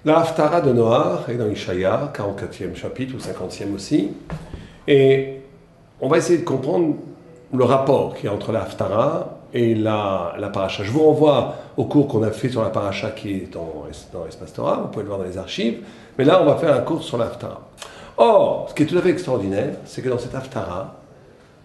La Haftara de Noach est dans Ishaïa, 44e chapitre ou 50e aussi. Et on va essayer de comprendre le rapport qu'il y a entre la Haftara et la paracha. Je vous renvoie au cours qu'on a fait sur la paracha qui est dans Espace Torah, vous pouvez le voir dans les archives. Mais là, on va faire un cours sur la Haftara. Or, ce qui est tout à fait extraordinaire, c'est que dans cette Haftara,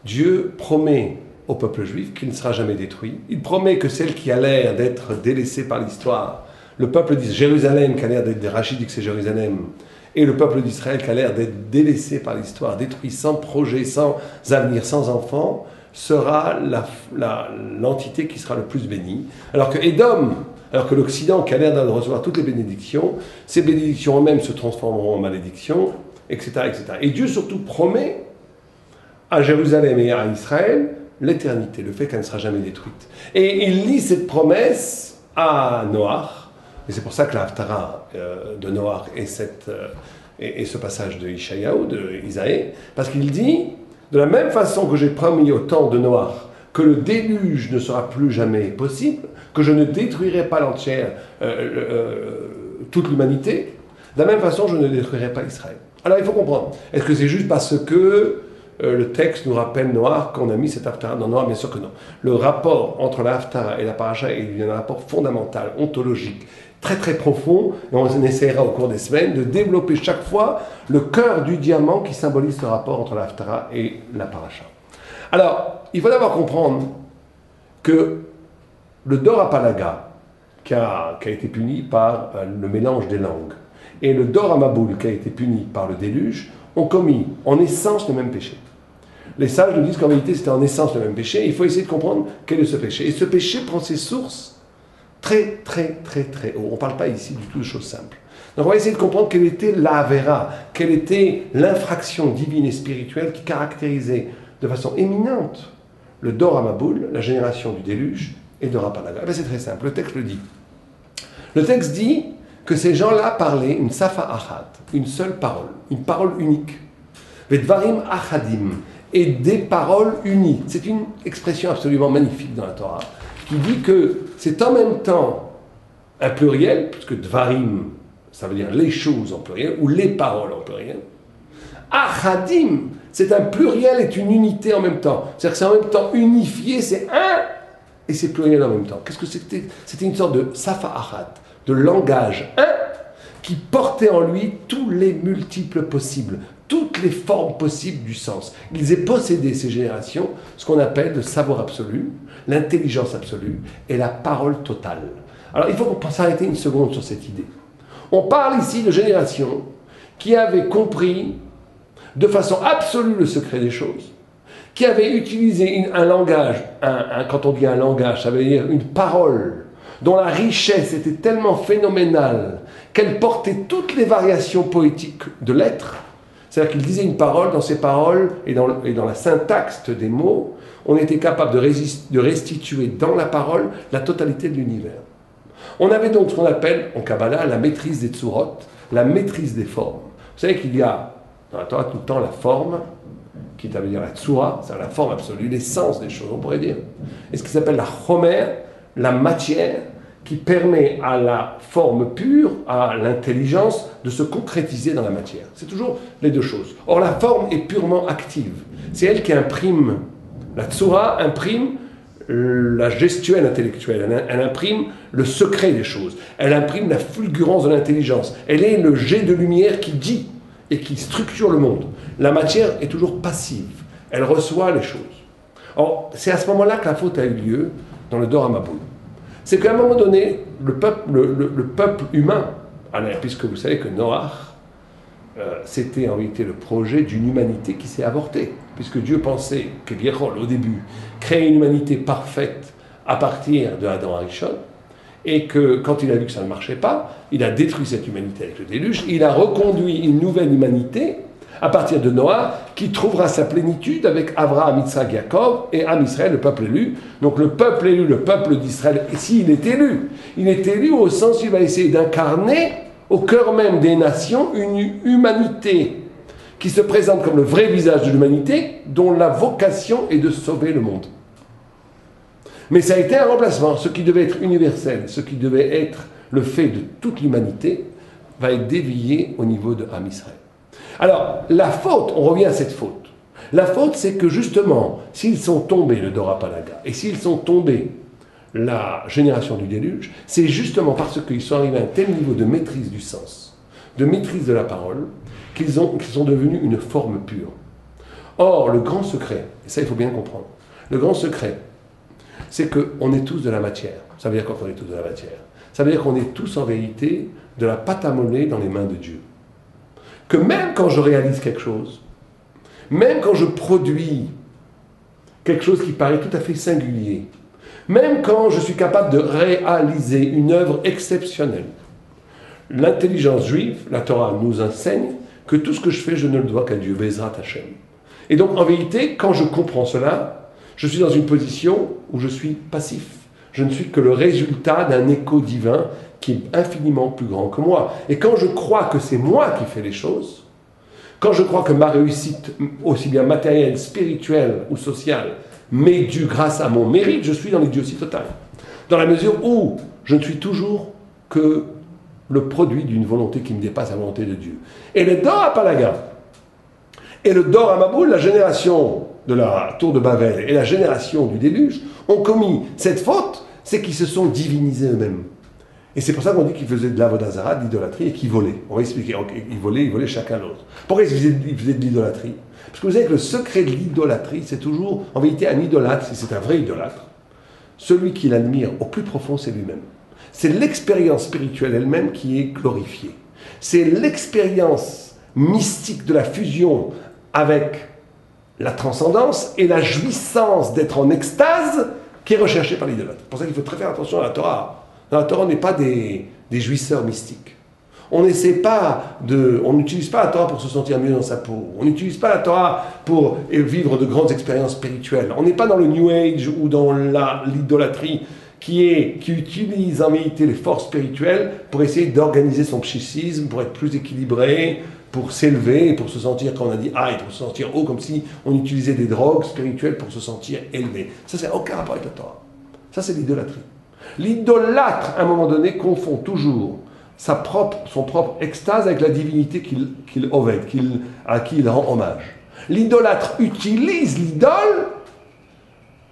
Dieu promet au peuple juif qu'il ne sera jamais détruit. Il promet que celle qui a l'air d'être délaissée par l'histoire, le peuple dit Jérusalem qui a l'air d'être, Rachid dit que c'est Jérusalem, et le peuple d'Israël qui a l'air d'être délaissé par l'histoire, détruit sans projet, sans avenir, sans enfant, sera l'entité qui sera le plus bénie. Alors que Édom, alors que l'Occident qui a l'air de recevoir toutes les bénédictions, ces bénédictions eux-mêmes se transformeront en malédictions, etc., etc. Et Dieu surtout promet à Jérusalem et à Israël l'éternité, le fait qu'elle ne sera jamais détruite. Et il lit cette promesse à Noach. Et c'est pour ça que la Haftara de Noach et ce passage de Ishaïaou, de Isaïe, parce qu'il dit, de la même façon que j'ai promis au temps de Noach que le déluge ne sera plus jamais possible, que je ne détruirai pas toute l'humanité, de la même façon je ne détruirai pas Israël. Alors il faut comprendre, est-ce que c'est juste parce que le texte nous rappelle Noach qu'on a mis cette Haftara dans Noach? Bien sûr que non. Le rapport entre la Haftara et la paracha est un rapport fondamental, ontologique, très très profond, et on essaiera au cours des semaines de développer chaque fois le cœur du diamant qui symbolise ce rapport entre la Haftara et la paracha. Alors, il faut d'abord comprendre que le Dor HaPalaga, qui a été puni par le mélange des langues, et le Dor HaMaboul, qui a été puni par le déluge, ont commis en essence le même péché. Les sages nous disent qu'en réalité c'était en essence le même péché, et il faut essayer de comprendre quel est ce péché. Et ce péché prend ses sources très, très, très, très haut. On ne parle pas ici du tout de choses simples. Donc on va essayer de comprendre quelle était l'Avera, quelle était l'infraction divine et spirituelle qui caractérisait de façon éminente le Dor HaMaboul, la génération du déluge, et Dor HaPalaga. Eh bien, c'est très simple, le texte le dit. Le texte dit que ces gens-là parlaient une safa achad, une seule parole, une parole unique. Vedvarim achadim, et des paroles unies. C'est une expression absolument magnifique dans la Torah, qui dit que c'est en même temps un pluriel, puisque dvarim, ça veut dire les choses en pluriel, ou les paroles en pluriel. Achadim, c'est un pluriel et une unité en même temps. C'est-à-dire que c'est en même temps unifié, c'est un, et c'est pluriel en même temps. Qu'est-ce que c'était? C'était une sorte de safa achad, de langage un, qui portait en lui tous les multiples possibles, toutes les formes possibles du sens. Ils aient possédé, ces générations, ce qu'on appelle le savoir absolu, l'intelligence absolue et la parole totale. Alors il faut s'arrêter une seconde sur cette idée. On parle ici de générations qui avaient compris de façon absolue le secret des choses, qui avaient utilisé un langage, quand on dit un langage, ça veut dire une parole, dont la richesse était tellement phénoménale qu'elle portait toutes les variations poétiques de l'être. C'est-à-dire qu'il disait une parole, dans ces paroles et dans la syntaxe des mots, on était capable de restituer dans la parole la totalité de l'univers. On avait donc ce qu'on appelle en Kabbalah la maîtrise des tsurot, la maîtrise des formes. Vous savez qu'il y a dans la Torah tout le temps la forme, qui veut dire la tsura, c'est la forme absolue, l'essence des choses, on pourrait dire. Et ce qui s'appelle la chomer, la matière, qui permet à la forme pure, à l'intelligence, de se concrétiser dans la matière. C'est toujours les deux choses. Or, la forme est purement active. C'est elle qui imprime. La tsura imprime la gestuelle intellectuelle. Elle imprime le secret des choses. Elle imprime la fulgurance de l'intelligence. Elle est le jet de lumière qui dit et qui structure le monde. La matière est toujours passive. Elle reçoit les choses. Or, c'est à ce moment-là que la faute a eu lieu dans le Dor HaMaboul. C'est qu'à un moment donné, le peuple humain, puisque vous savez que Noach, c'était en réalité le projet d'une humanité qui s'est avortée, puisque Dieu pensait que Biechol, au début, créait une humanité parfaite à partir de Adam Arishon, et que quand il a vu que ça ne marchait pas, il a détruit cette humanité avec le déluge, il a reconduit une nouvelle humanité à partir de Noah, qui trouvera sa plénitude avec Abraham, Yitzhak, Yaakov et Am Israël, le peuple élu. Donc le peuple élu, le peuple d'Israël, et s'il est élu, il est élu au sens où il va essayer d'incarner au cœur même des nations une humanité qui se présente comme le vrai visage de l'humanité, dont la vocation est de sauver le monde. Mais ça a été un remplacement. Ce qui devait être universel, ce qui devait être le fait de toute l'humanité, va être dévié au niveau de Am Israël. Alors, la faute, on revient à cette faute. La faute, c'est que justement, s'ils sont tombés, le Dor HaPalaga, et s'ils sont tombés, la génération du déluge, c'est justement parce qu'ils sont arrivés à un tel niveau de maîtrise du sens, de maîtrise de la parole, qu'ils sont devenus une forme pure. Or, le grand secret, et ça il faut bien comprendre, le grand secret, c'est qu'on est tous de la matière. Ça veut dire quoi qu'on est tous de la matière? Ça veut dire qu'on est tous en vérité de la pâte à modeler dans les mains de Dieu. Que même quand je réalise quelque chose, même quand je produis quelque chose qui paraît tout à fait singulier, même quand je suis capable de réaliser une œuvre exceptionnelle, l'intelligence juive, la Torah nous enseigne que tout ce que je fais, je ne le dois qu'à Dieu, Bezrat Hashem. Et donc, en vérité, quand je comprends cela, je suis dans une position où je suis passif. Je ne suis que le résultat d'un écho divin qui est infiniment plus grand que moi. Et quand je crois que c'est moi qui fais les choses, quand je crois que ma réussite, aussi bien matérielle, spirituelle ou sociale, m'est due grâce à mon mérite, je suis dans l'idiotie totale. Dans la mesure où je ne suis toujours que le produit d'une volonté qui me dépasse la volonté de Dieu. Et le Dor HaPalaga et le Dor HaMabul, la génération de la tour de Babel et la génération du déluge, ont commis cette faute, c'est qu'ils se sont divinisés eux-mêmes. Et c'est pour ça qu'on dit qu'ils faisaient de l'Avodah Zarah, de l'idolâtrie, et qu'ils volaient. On va expliquer. Ils volaient chacun l'autre. Pourquoi ils faisaient de l'idolâtrie? Parce que vous savez que le secret de l'idolâtrie, c'est toujours, en vérité, un idolâtre, si c'est un vrai idolâtre, celui qui l'admire au plus profond, c'est lui-même. C'est l'expérience spirituelle elle-même qui est glorifiée. C'est l'expérience mystique de la fusion avec la transcendance et la jouissance d'être en extase qui est recherchée par l'idolâtre. C'est pour ça qu'il faut très faire attention à la Torah. Dans la Torah, on n'est pas des jouisseurs mystiques. On n'utilise pas la Torah pour se sentir mieux dans sa peau. On n'utilise pas la Torah pour vivre de grandes expériences spirituelles. On n'est pas dans le New Age ou dans l'idolâtrie qui utilise en vérité les forces spirituelles pour essayer d'organiser son psychisme, pour être plus équilibré, pour s'élever, pour se sentir, quand on a dit high, pour se sentir haut, comme si on utilisait des drogues spirituelles pour se sentir élevé. Ça, c'est aucun rapport avec la Torah. Ça, c'est l'idolâtrie. L'idolâtre, à un moment donné, confond toujours son propre extase avec la divinité à qui il rend hommage. L'idolâtre utilise l'idole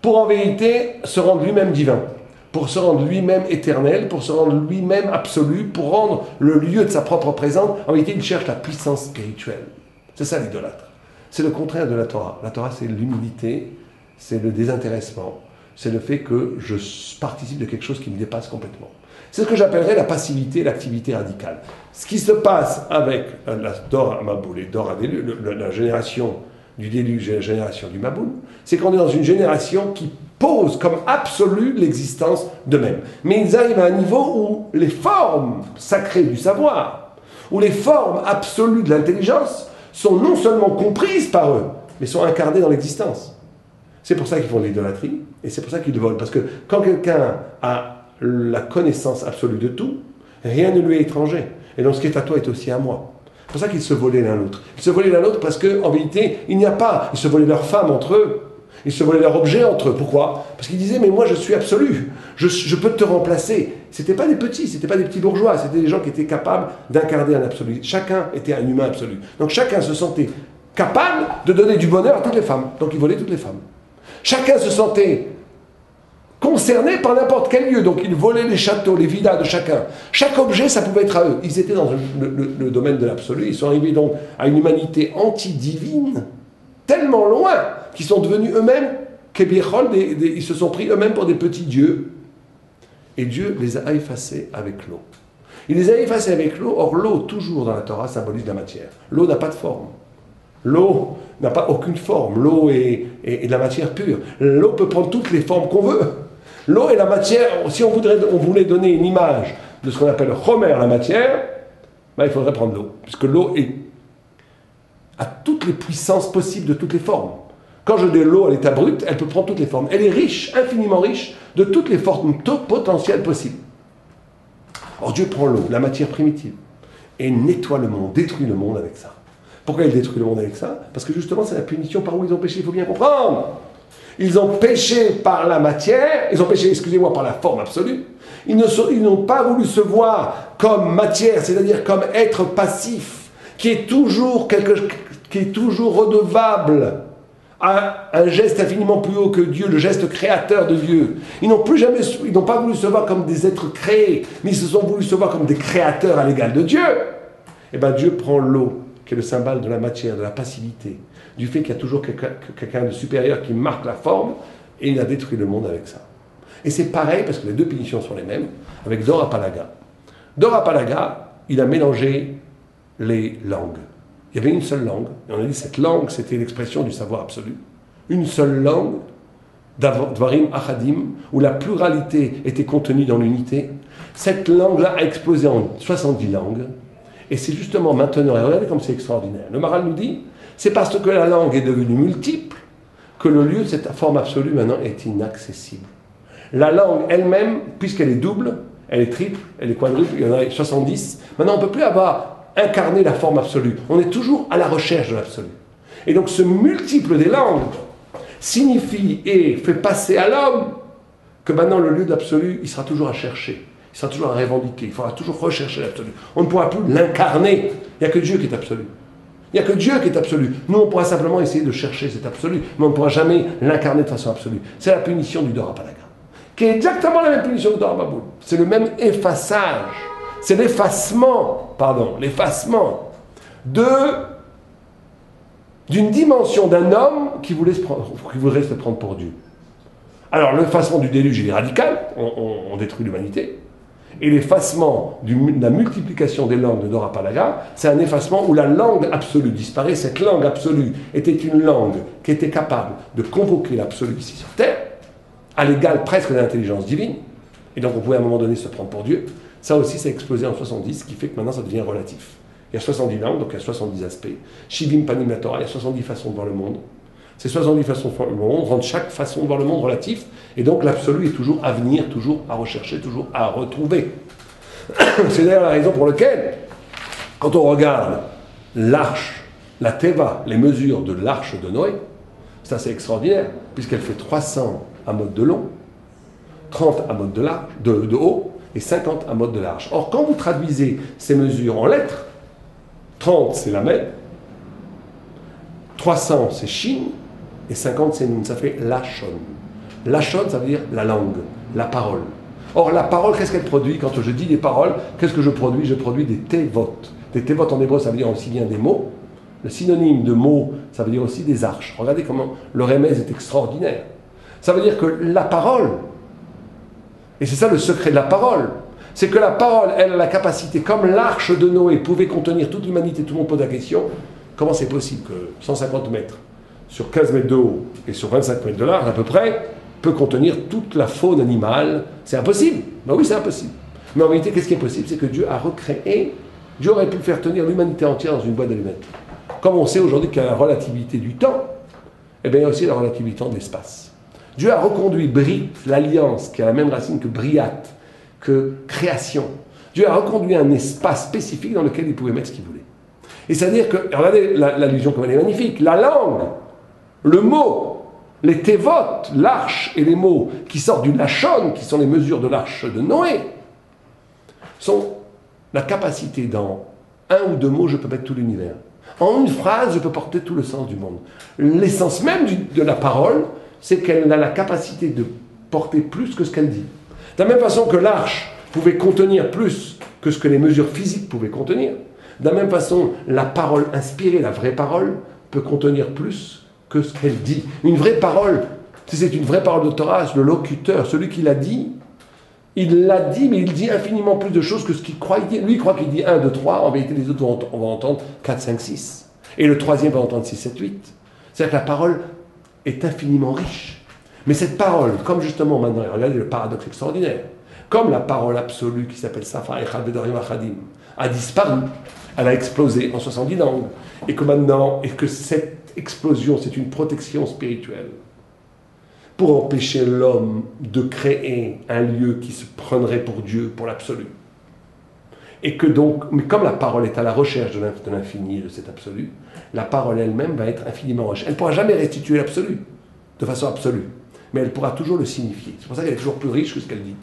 pour en vérité se rendre lui-même divin, pour se rendre lui-même éternel, pour se rendre lui-même absolu, pour rendre le lieu de sa propre présence. En vérité, il cherche la puissance spirituelle. C'est ça l'idolâtre. C'est le contraire de la Torah. La Torah, c'est l'humilité, c'est le désintéressement, c'est le fait que je participe de quelque chose qui me dépasse complètement. C'est ce que j'appellerais la passivité et l'activité radicale. Ce qui se passe avec la Dor HaMabul et la génération du déluge et la génération du Mabul, c'est qu'on est dans une génération qui pose comme absolue l'existence d'eux-mêmes. Mais ils arrivent à un niveau où les formes sacrées du savoir, où les formes absolues de l'intelligence sont non seulement comprises par eux, mais sont incarnées dans l'existence. C'est pour ça qu'ils font de l'idolâtrie, et c'est pour ça qu'ils volent. Parce que quand quelqu'un a la connaissance absolue de tout, rien ne lui est étranger. Et donc ce qui est à toi est aussi à moi. C'est pour ça qu'ils se volaient l'un l'autre. Ils se volaient l'un l'autre parce qu'en vérité, il n'y a pas. Ils se volaient leurs femmes entre eux. Ils se volaient leurs objets entre eux. Pourquoi? Parce qu'ils disaient, mais moi je suis absolu. Je peux te remplacer. C'était pas des petits, c'était pas des petits bourgeois. C'était des gens qui étaient capables d'incarner un absolu. Chacun était un humain absolu. Donc chacun se sentait capable de donner du bonheur à toutes les femmes. Donc ils volaient toutes les femmes. Chacun se sentait concerné par n'importe quel lieu. Donc ils volaient les châteaux, les villas de chacun. Chaque objet, ça pouvait être à eux. Ils étaient dans le domaine de l'absolu. Ils sont arrivés donc à une humanité anti-divine, tellement loin qu'ils sont devenus eux-mêmes, ils se sont pris eux-mêmes pour des petits dieux. Et Dieu les a effacés avec l'eau. Il les a effacés avec l'eau. Or l'eau, toujours dans la Torah, symbolise la matière. L'eau n'a pas de forme. L'eau n'a pas aucune forme. L'eau est de la matière pure. L'eau peut prendre toutes les formes qu'on veut. L'eau est la matière. Si on voulait donner une image de ce qu'on appelle le chomer, la matière, ben, il faudrait prendre l'eau. Puisque l'eau a toutes les puissances possibles de toutes les formes. Quand je dis l'eau à l'état brut, elle peut prendre toutes les formes. Elle est riche, infiniment riche, de toutes les formes potentielles possibles. Or Dieu prend l'eau, la matière primitive, et nettoie le monde, détruit le monde avec ça. Pourquoi il détruit le monde avec ça? Parce que justement, c'est la punition par où ils ont péché, il faut bien comprendre. Ils ont péché par la matière, ils ont péché, excusez-moi, par la forme absolue. Ils n'ont pas voulu se voir comme matière, c'est-à-dire comme être passif, qui est toujours redevable à un geste infiniment plus haut que Dieu, le geste créateur de Dieu. Ils n'ont pas voulu se voir comme des êtres créés, mais ils se sont voulu se voir comme des créateurs à l'égal de Dieu. Et bien Dieu prend l'eau, qui est le symbole de la matière, de la passivité, du fait qu'il y a toujours quelqu'un de supérieur qui marque la forme, et il a détruit le monde avec ça. Et c'est pareil, parce que les deux punitions sont les mêmes, avec Dorapalaga. Dorapalaga, il a mélangé les langues. Il y avait une seule langue, et on a dit cette langue, c'était l'expression du savoir absolu. Une seule langue, Dvarim Achadim, où la pluralité était contenue dans l'unité. Cette langue-là a explosé en 70 langues, et c'est justement maintenant, et regardez comme c'est extraordinaire. Le Maharal nous dit, c'est parce que la langue est devenue multiple, que le lieu de cette forme absolue maintenant est inaccessible. La langue elle-même, puisqu'elle est double, elle est triple, elle est quadruple, il y en a 70, maintenant on ne peut plus avoir incarné la forme absolue. On est toujours à la recherche de l'absolu. Et donc ce multiple des langues signifie et fait passer à l'homme que maintenant le lieu de l'absolu, il sera toujours à chercher, il sera toujours à revendiquer, il faudra toujours rechercher l'absolu. On ne pourra plus l'incarner, il n'y a que Dieu qui est absolu. Il n'y a que Dieu qui est absolu. Nous, on pourra simplement essayer de chercher cet absolu, mais on ne pourra jamais l'incarner de façon absolue. C'est la punition du Dorapalaga, qui est exactement la même punition du Dorababoul. C'est le même effaçage. C'est l'effacement d'une dimension d'un homme qui voudrait se prendre pour Dieu. Alors, l'effacement du déluge, il est radical, on détruit l'humanité. Et l'effacement de la multiplication des langues de Dorapalaga, c'est un effacement où la langue absolue disparaît. Cette langue absolue était une langue qui était capable de convoquer l'absolu ici sur Terre, à l'égal presque de l'intelligence divine. Et donc on pouvait à un moment donné se prendre pour Dieu. Ça aussi, ça a explosé en 70, ce qui fait que maintenant ça devient relatif. Il y a 70 langues, donc il y a 70 aspects. Shivim Panim la Torah, il y a 70 façons de voir le monde. Ces 70 façons de voir le monde rendent chaque façon de voir le monde relatif, et donc l'absolu est toujours à venir, toujours à rechercher, toujours à retrouver. C'est d'ailleurs la raison pour laquelle, quand on regarde l'arche, la Teva, les mesures de l'arche de Noé, c'est assez extraordinaire, puisqu'elle fait 300 amotes de long, 30 amotes de haut, et 50 amotes de large. Or, quand vous traduisez ces mesures en lettres, 30 c'est la Med, 300 c'est Shin, et 50 c'est Nun, ça fait Lachon. Lachon, ça veut dire la langue, la parole. Or, la parole, qu'est-ce qu'elle produit? Quand je dis des paroles, qu'est-ce que je produis? Je produis des tevot. Des tevot en hébreu, ça veut dire aussi bien des mots. Le synonyme de mots, ça veut dire aussi des arches. Regardez comment le remez est extraordinaire. Ça veut dire que la parole, et c'est ça le secret de la parole, c'est que la parole, elle a la capacité, comme l'arche de Noé pouvait contenir toute l'humanité, tout le monde pose la question, comment c'est possible que 150 mètres sur 15 mètres de haut et sur 25 mètres de large à peu près, peut contenir toute la faune animale? C'est impossible. Ben oui, c'est impossible. Mais en réalité, qu'est-ce qui est possible? C'est que Dieu a recréé, Dieu aurait pu faire tenir l'humanité entière dans une boîte d'allumettes. Comme on sait aujourd'hui qu'il y a la relativité du temps, eh bien il y a aussi la relativité de l'espace. Dieu a reconduit Brit, l'alliance, qui a la même racine que Briat, que création. Dieu a reconduit un espace spécifique dans lequel il pouvait mettre ce qu'il voulait. Et c'est-à-dire que, regardez l'allusion comme elle est magnifique, la langue, le mot, les tévotes, l'arche et les mots qui sortent du Lachon, qui sont les mesures de l'arche de Noé, sont la capacité dans un ou deux mots, je peux mettre tout l'univers. En une phrase, je peux porter tout le sens du monde. L'essence même de la parole, c'est qu'elle a la capacité de porter plus que ce qu'elle dit. De la même façon que l'arche pouvait contenir plus que ce que les mesures physiques pouvaient contenir, de la même façon, la parole inspirée, la vraie parole, peut contenir plus que ce qu'elle dit. Une vraie parole, si c'est une vraie parole de Torah, le locuteur, celui qui l'a dit, il l'a dit, mais il dit infiniment plus de choses que ce qu'il croit dire. Lui, il croit qu'il dit 1, 2, 3, en vérité, les autres, on va entendre 4, 5, 6. Et le troisième va entendre 6, 7, 8. C'est-à-dire que la parole est infiniment riche. Mais cette parole, comme justement maintenant, regardez le paradoxe extraordinaire, comme la parole absolue qui s'appelle Safa Echad Bedorim Achadim a disparu, elle a explosé en 70 langues, et que maintenant, et que cette explosion, c'est une protection spirituelle pour empêcher l'homme de créer un lieu qui se prendrait pour Dieu, pour l'absolu. Et que donc, mais comme la parole est à la recherche de l'infini, de cet absolu, la parole elle-même va être infiniment riche. Elle ne pourra jamais restituer l'absolu. de façon absolue. Mais elle pourra toujours le signifier. C'est pour ça qu'elle est toujours plus riche que ce qu'elle dit.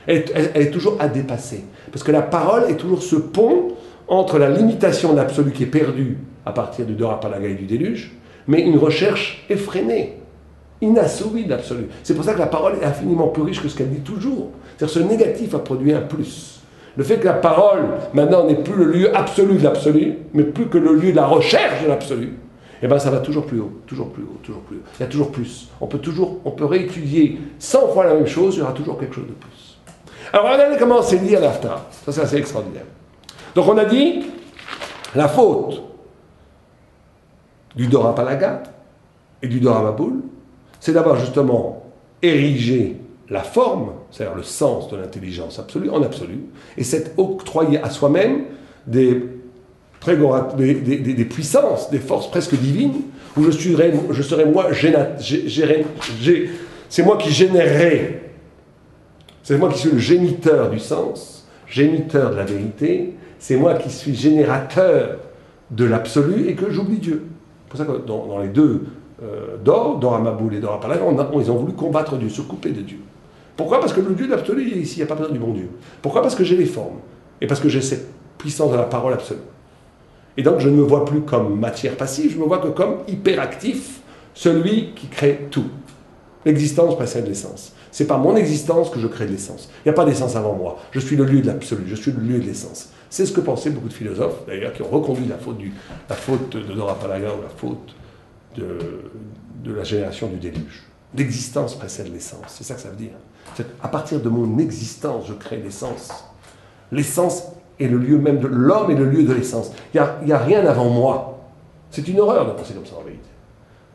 Elle est toujours à dépasser. Parce que la parole est toujours ce pont entre la limitation de l'absolu qui est perdue à partir du Dorapalaga et du déluge, mais une recherche effrénée, inassouvie de l'absolu. C'est pour ça que la parole est infiniment plus riche que ce qu'elle dit toujours. C'est-à-dire ce négatif a produit un plus. Le fait que la parole, maintenant, n'est plus le lieu absolu de l'absolu, mais plus que le lieu de la recherche de l'absolu, eh bien ça va toujours plus haut, toujours plus haut, toujours plus haut. Il y a toujours plus. On peut réétudier 100 fois la même chose, il y aura toujours quelque chose de plus. Alors regardez comment c'est lié à l'Haftarah. Ça c'est assez extraordinaire. Donc on a dit, la faute du Dorapalaga et du Doramaboul, c'est d'avoir justement érigé la forme, c'est-à-dire le sens de l'intelligence absolue, en absolu, et c'est octroyer à soi-même des puissances, des forces presque divines, où je serais moi, c'est moi qui générerai, c'est moi qui suis le géniteur du sens, géniteur de la vérité, c'est moi qui suis générateur de l'absolu et que j'oublie Dieu. C'est pour ça que dans les deux Doramaboul et Dorapalaga, ils ont voulu combattre Dieu, se couper de Dieu. Pourquoi? Parce que le Dieu de l'absolu, il est ici, il n'y a pas besoin du bon Dieu. Pourquoi? Parce que j'ai les formes, et parce que j'ai cette puissance de la parole absolue. Et donc je ne me vois plus comme matière passive, je me vois que comme hyperactif, celui qui crée tout. L'existence précède l'essence. C'est par mon existence que je crée de l'essence. Il n'y a pas d'essence avant moi. Je suis le lieu de l'absolu, je suis le lieu de l'essence. C'est ce que pensaient beaucoup de philosophes, d'ailleurs, qui ont reconduit la faute de Dorapalaga ou la faute de la génération du déluge. L'existence précède l'essence. C'est ça que ça veut dire. À partir de mon existence, je crée l'essence. L'essence est le lieu même de l'homme et le lieu de l'essence. Il n'y a rien avant moi. C'est une horreur de penser comme ça en vérité.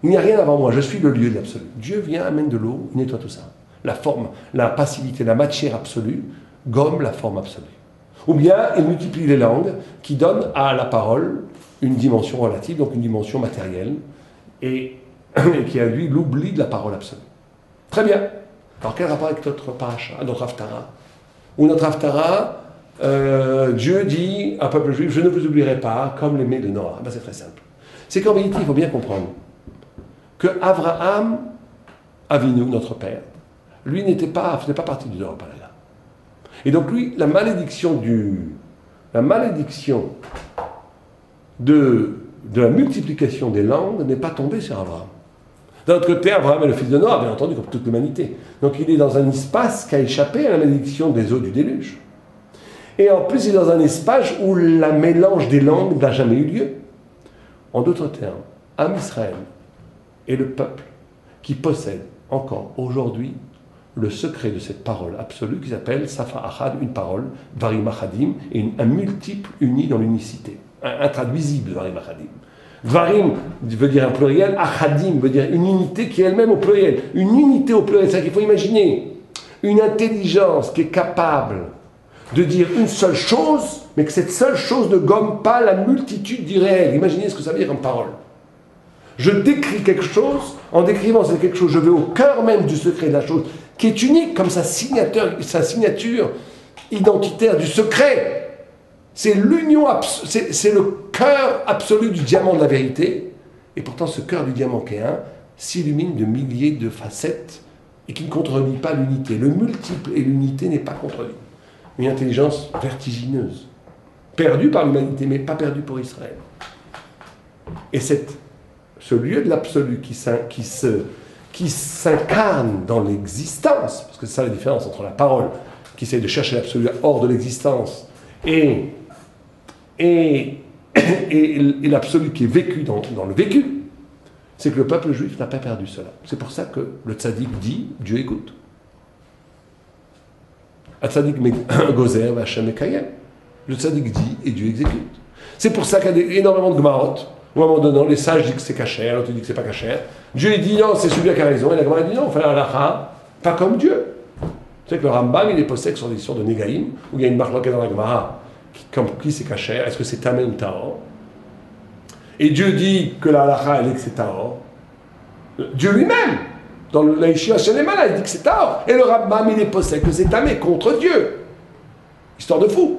Il n'y a rien avant moi, je suis le lieu de l'absolu. Dieu vient, amène de l'eau, il nettoie tout ça. La forme, la passivité, la matière absolue gomme la forme absolue. Ou bien il multiplie les langues qui donnent à la parole une dimension relative, donc une dimension matérielle, et qui a lui l'oubli de la parole absolue. Très bien. Alors quel rapport avec notre paracha, notre Haftarah? Ou notre Haftarah, Dieu dit à un peuple juif, je ne vous oublierai pas, comme l'aimé de Noah. Ben, c'est très simple. C'est qu'en vérité, il faut bien comprendre que Abraham Avinu, notre père, lui faisait pas partie du Dorapalaga. Et donc lui, la malédiction de la multiplication des langues n'est pas tombée sur Abraham. D'un autre côté, Abraham est le fils de Noah, bien entendu, comme toute l'humanité. Donc il est dans un espace qui a échappé à la malédiction des eaux du déluge. Et en plus, il est dans un espace où le mélange des langues n'a jamais eu lieu. En d'autres termes, Am Israël est le peuple qui possède encore aujourd'hui le secret de cette parole absolue qui s'appelle Safa Achad, une parole, Dvarim Achadim, et un multiple uni dans l'unicité. Intraduisible, Dvarim Achadim. Dvarim veut dire un pluriel, Achadim veut dire une unité qui est elle-même au pluriel. Une unité au pluriel, c'est-à-dire qu'il faut imaginer une intelligence qui est capable de dire une seule chose, mais que cette seule chose ne gomme pas la multitude d'irréels. Imaginez ce que ça veut dire comme parole. Je décris quelque chose, en décrivant c'est quelque chose, je vais au cœur même du secret de la chose, qui est unique comme sa signature identitaire du secret. C'est l'union, c'est le cœur absolu du diamant de la vérité, et pourtant ce cœur du diamant qui est un s'illumine de milliers de facettes et qui ne contredit pas l'unité. Le multiple et l'unité n'est pas contredit. Une intelligence vertigineuse, perdue par l'humanité, mais pas perdue pour Israël. Et ce lieu de l'absolu qui s'incarne dans l'existence, parce que c'est ça la différence entre la parole qui essaie de chercher l'absolu hors de l'existence et l'absolu qui est vécu dans le vécu, c'est que le peuple juif n'a pas perdu cela. C'est pour ça que le tzaddik dit, Dieu écoute. Le tzaddik gozer v'Hashem mekayem. Le tzaddik dit et Dieu exécute. C'est pour ça qu'il y a énormément de Gemarot, où à un moment donné, les sages disent que c'est cachère, l'autre dit que c'est pas cachère. Dieu dit non, c'est celui qui a raison, et la Gemara dit non, on fait la halakha, pas comme Dieu. Tu sais que le Rambam, il est possède sur l'histoire de Negaïm, où il y a une marque dans la Gemara, qui c'est cachère, est-ce que c'est Tamé ou Tahor? Et Dieu dit que la halakha, elle dit que c'est Tahor. Dieu lui-même, dans la Yeshiva Shenemala, il dit que c'est Tahor. Et le Rambam, il est possède que c'est Tamé contre Dieu. Histoire de fou.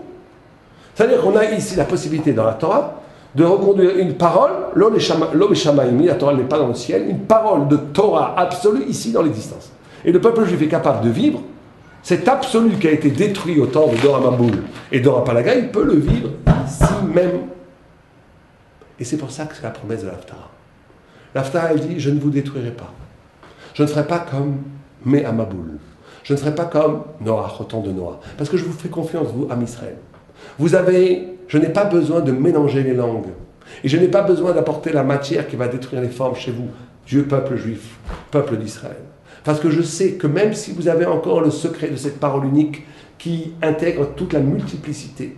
C'est-à-dire qu'on a ici la possibilité dans la Torah de reconduire une parole, l'Om Shamaimi, la Torah n'est pas dans le ciel, une parole de Torah absolue ici dans l'existence. Et le peuple juif est capable de vivre cet absolu qui a été détruit au temps de Dor HaMamboul et Dor HaPalaga, il peut le vivre ici même. Et c'est pour ça que c'est la promesse de l'Haftarah. L'Haftarah, elle dit, je ne vous détruirai pas. Je ne ferai pas comme Mehamaboul. Je ne serai pas comme Noach, au temps de Noah. Parce que je vous fais confiance, vous, Am Israël. Je n'ai pas besoin de mélanger les langues. Et je n'ai pas besoin d'apporter la matière qui va détruire les formes chez vous, Dieu, peuple juif, peuple d'Israël. Parce que je sais que même si vous avez encore le secret de cette parole unique qui intègre toute la multiplicité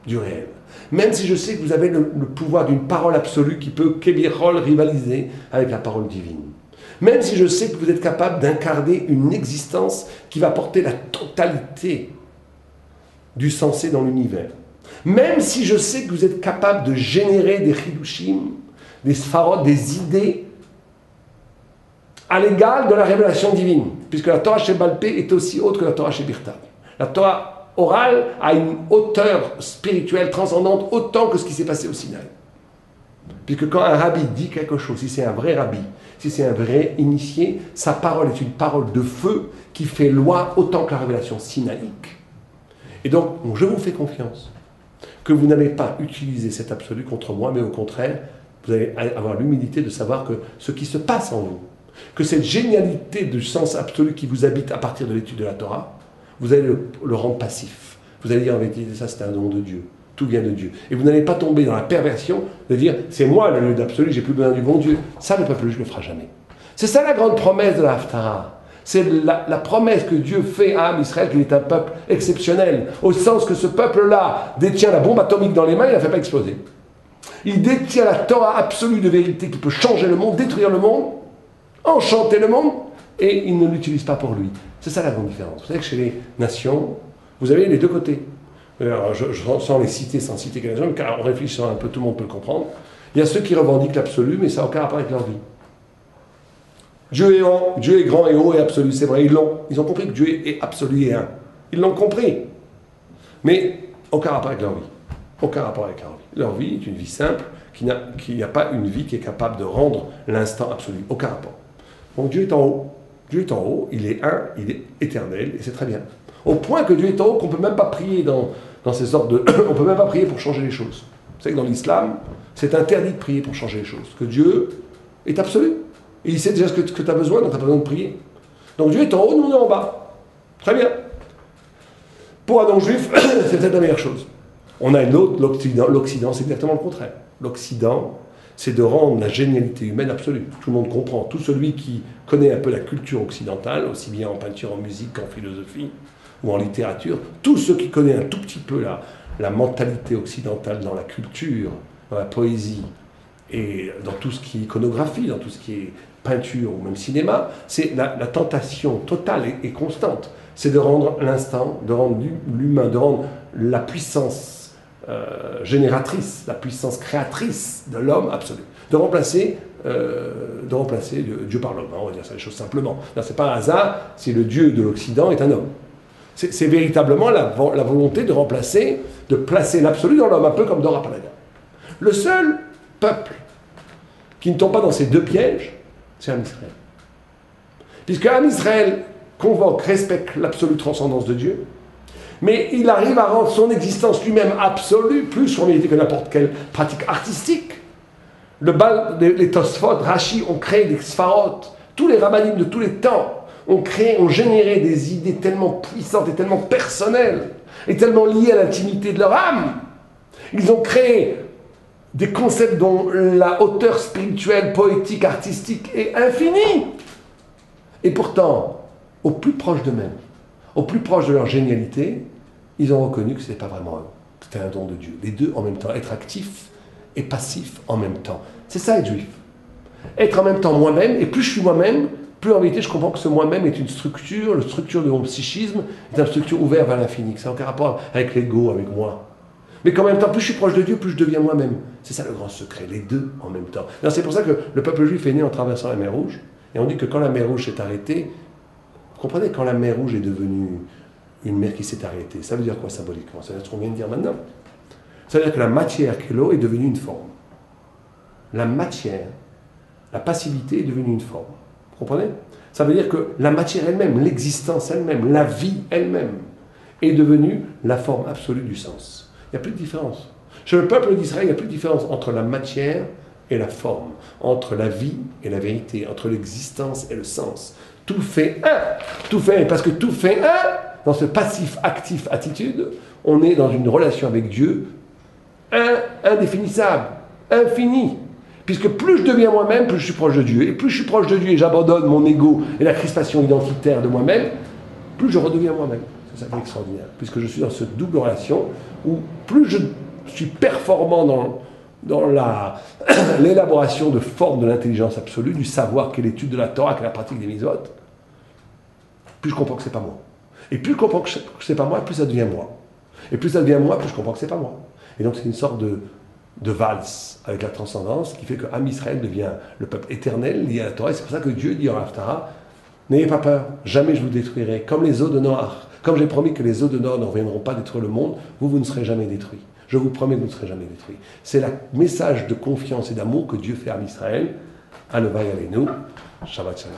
du réel, même si je sais que vous avez le pouvoir d'une parole absolue qui peut, Kebirol, rivaliser avec la parole divine, même si je sais que vous êtes capable d'incarner une existence qui va porter la totalité du sensé dans l'univers, même si je sais que vous êtes capable de générer des chidushim, des sfarot, des idées à l'égal de la révélation divine, puisque la Torah chez Balpé est aussi haute que la Torah chez Birtav. La Torah orale a une hauteur spirituelle transcendante autant que ce qui s'est passé au Sinaï. Puisque quand un rabbi dit quelque chose, si c'est un vrai rabbi, si c'est un vrai initié, sa parole est une parole de feu qui fait loi autant que la révélation sinaïque. Et donc, je vous fais confiance que vous n'allez pas utiliser cet absolu contre moi, mais au contraire, vous allez avoir l'humilité de savoir que ce qui se passe en vous, que cette génialité du sens absolu qui vous habite à partir de l'étude de la Torah, vous allez le rendre passif. Vous allez dire en vérité, ça c'est un don de Dieu, tout vient de Dieu. Et vous n'allez pas tomber dans la perversion de dire, c'est moi le lieu d'absolu, j'ai plus besoin du bon Dieu. Ça, le peuple juif ne le fera jamais. C'est ça la grande promesse de la Haftarah. C'est la promesse que Dieu fait à Am Israël, qu'il est un peuple exceptionnel, au sens que ce peuple-là détient la bombe atomique dans les mains, il ne la fait pas exploser. Il détient la Torah absolue de vérité qui peut changer le monde, détruire le monde, enchanter le monde, et il ne l'utilise pas pour lui. C'est ça la grande différence. Vous savez que chez les nations, vous avez les deux côtés. Alors, sans les citer, sans citer quelques gens, car en réfléchissant un peu, tout le monde peut le comprendre. Il y a ceux qui revendiquent l'absolu, mais ça n'a aucun rapport avec leur vie. Dieu est grand et haut et absolu, c'est vrai, ils ont compris que Dieu est absolu et un. Ils l'ont compris. Mais aucun rapport avec leur vie. Aucun rapport avec leur vie. Leur vie est une vie simple, qui n'a pas une vie qui est capable de rendre l'instant absolu. Aucun rapport. Donc Dieu est en haut. Dieu est en haut, il est un, il est éternel, et c'est très bien. Au point que Dieu est en haut qu'on ne peut même pas prier dans ces sortes de... on ne peut même pas prier pour changer les choses. Vous savez que dans l'islam, c'est interdit de prier pour changer les choses. Que Dieu est absolu. Et il sait déjà ce que tu as besoin, donc tu n'as pas besoin de prier. Donc Dieu est en haut, nous on est en bas. Très bien. Pour un non-juif, c'est peut-être la meilleure chose. On a une autre, l'Occident, c'est exactement le contraire. L'Occident, c'est de rendre la génialité humaine absolue. Tout le monde comprend. Tout celui qui connaît un peu la culture occidentale, aussi bien en peinture, en musique qu'en philosophie ou en littérature, tout ceux qui connaissent un tout petit peu la mentalité occidentale dans la culture, dans la poésie et dans tout ce qui est iconographie, dans tout ce qui est peinture ou même cinéma, c'est la tentation totale et constante. C'est de rendre l'instant, de rendre l'humain, de rendre la puissance génératrice, la puissance créatrice de l'homme absolu. De remplacer Dieu par l'homme, on va dire ça les choses simplement. C'est pas un hasard si le Dieu de l'Occident est un homme. C'est véritablement la volonté de remplacer, de placer l'absolu dans l'homme, un peu comme Dor HaPalaga. Le seul peuple qui ne tombe pas dans ces deux pièges, c'est Am Israël. Puisque Am Israël convoque, respecte l'absolue transcendance de Dieu, mais il arrive à rendre son existence lui-même absolue, plus formalité que n'importe quelle pratique artistique. Les Tosfot, Rashi ont créé des Sfarot, tous les rabbinim de tous les temps ont généré des idées tellement puissantes et tellement personnelles, et tellement liées à l'intimité de leur âme. Ils ont créé des concepts dont la hauteur spirituelle, poétique, artistique est infinie. Et pourtant, au plus proche d'eux-mêmes, au plus proche de leur génialité, ils ont reconnu que ce n'était pas vraiment eux, que c'était un don de Dieu. Les deux en même temps, être actif et passif en même temps. C'est ça être juif. Être en même temps moi-même, et plus je suis moi-même, plus en vérité je comprends que ce moi-même est une structure, la structure de mon psychisme est une structure ouverte vers l'infini, que ça n'a aucun rapport avec l'ego, avec moi. Mais qu'en même temps, plus je suis proche de Dieu, plus je deviens moi-même. C'est ça le grand secret, les deux en même temps. C'est pour ça que le peuple juif est né en traversant la mer Rouge, et on dit que quand la mer Rouge s'est arrêtée, vous comprenez, quand la mer Rouge est devenue une mer qui s'est arrêtée, ça veut dire quoi symboliquement? Ça veut dire ce qu'on vient de dire maintenant. Ça veut dire que la matière qui est l'eau est devenue une forme. la matière, la passivité est devenue une forme. Vous comprenez? Ça veut dire que la matière elle-même, l'existence elle-même, la vie elle-même est devenue la forme absolue du sens. Il n'y a plus de différence. Chez le peuple d'Israël, il n'y a plus de différence entre la matière et la forme, entre la vie et la vérité, entre l'existence et le sens. Tout fait un. Tout fait un. Parce que tout fait un, dans ce passif-actif attitude, on est dans une relation avec Dieu indéfinissable, infinie. Puisque plus je deviens moi-même, plus je suis proche de Dieu. Et plus je suis proche de Dieu et j'abandonne mon ego et la crispation identitaire de moi-même, plus je redeviens moi-même. C'est ça qui est extraordinaire. Puisque je suis dans cette double relation où plus je suis performant dans l'élaboration de formes de l'intelligence absolue, du savoir qu'est l'étude de la Torah, qu'est la pratique des mitzvot, plus je comprends que c'est pas moi. Et plus je comprends que c'est pas moi, plus ça devient moi. Et plus ça devient moi, plus je comprends que c'est pas moi. Et donc c'est une sorte de valse avec la transcendance qui fait que Am Israël devient le peuple éternel lié à la Torah. Et c'est pour ça que Dieu dit en Haftarah, n'ayez pas peur, jamais je vous détruirai, comme les eaux de Noach. Comme j'ai promis que les eaux de Noach ne reviendront pas détruire le monde, vous ne serez jamais détruits. Je vous promets que vous ne serez jamais détruits. C'est le message de confiance et d'amour que Dieu fait à Am Israël. Alevay Aleinu. Shabbat Shalom.